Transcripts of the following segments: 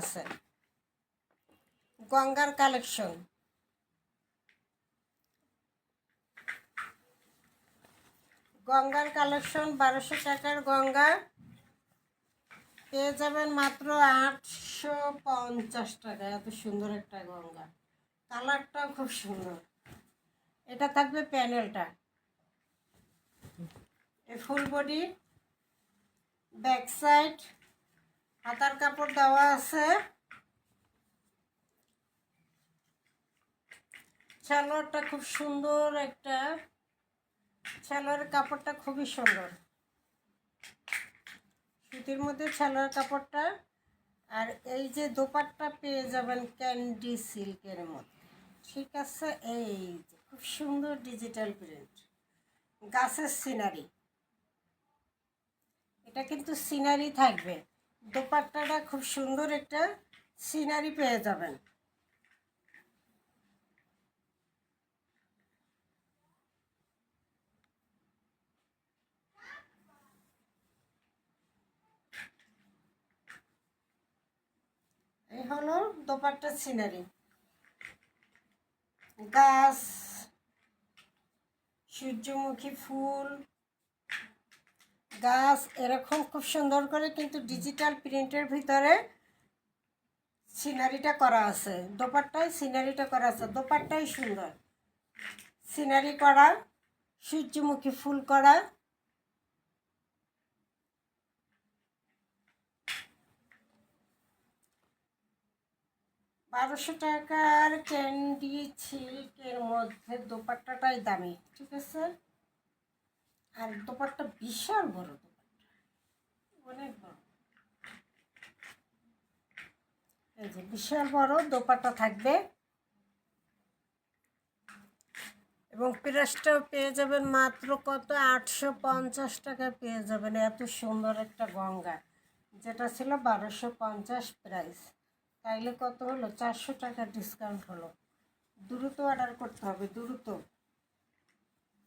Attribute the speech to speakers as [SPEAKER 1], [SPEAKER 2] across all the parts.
[SPEAKER 1] আছে গঙ্গার কালেকশন। গঙ্গার কালেকশন 1200 টাকার গঙ্গা পেয়ে যাবেন মাত্র 850 টাকা। এত সুন্দর একটা গঙ্গা, কালারটাও খুব সুন্দর। এটা থাকবে প্যানেলটা, এ ফুল বডি, ব্যাক সাইড, হাতার কাপড় দেওয়া আছে। সালোয়ারটা খুব সুন্দর একটা, সালোয়ারের কাপড়টা খুবই সুন্দর, সুতির মধ্যে সালোয়ার কাপড়টা। আর এই যে দোপাট্টা পেয়ে যাবেন ক্যান্ডি সিল্কের মধ্যে, ঠিক আছে। এই যে খুব সুন্দর ডিজিটাল প্রিন্ট, গাছের সিনারি, এটা কিন্তু সিনারি থাকবে। দোপাট্টাটা খুব সুন্দর একটা সিনারি পেয়ে যাবেন। এই হলো দোপাট্টার সিনারি, গাছ, সূর্যমুখী ফুল, গাছ, এরকম খুব সুন্দর করে কিন্তু ডিজিটাল প্রিন্টের ভিতরে সিনারিটা করা আছে। দোপাট্টায় সিনারিটা করা আছে, দোপাট্টাই সুন্দর, সিনারি করা, সূর্যমুখী ফুল করা। বারোশো টাকার ক্যান্ডি সিল্কের মধ্যে দোপাট্টাটাই দামি, ঠিক আছে। আর দোপাট্টা বিশাল বড়, দোপাট্টা অনেক বড়, এই যে বিশাল বড় দোপাট্টা থাকবে। এবং প্রাইসটাও পেয়ে যাবেন মাত্র কত, 850 টাকায় পেয়ে যাবেন। এত সুন্দর একটা গঙ্গা, যেটা ছিল 1250 প্রাইস, তাইলে কত হলো, 400 টাকা ডিসকাউন্ট হলো। দ্রুত অর্ডার করতে হবে, দ্রুত,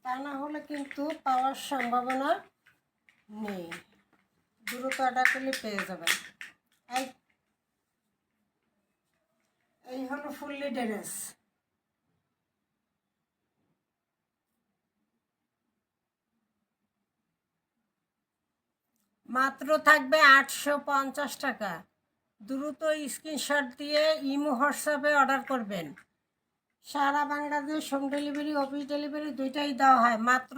[SPEAKER 1] তা না হলে কিন্তু পাওয়ার সম্ভাবনা নেই। দ্রুত অর্ডার করলে পেয়ে যাবেন। এই হলো ফুললি ড্রেস, মাত্র থাকবে 850 টাকা। দ্রুত স্ক্রিনশট দিয়ে ইমো হোয়াটসঅ্যাপে অর্ডার করবেন। সারা Bangladesh home delivery, office delivery দুইটাই দেওয়া হয়। মাত্র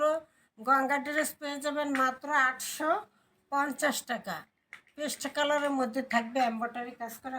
[SPEAKER 1] গঙ্গা ড্রেস পেয়ে যাবেন মাত্র 850 টাকা। পেস্ট কালারের মধ্যে থাকবে, এমব্রয়ডারি কাজ করা।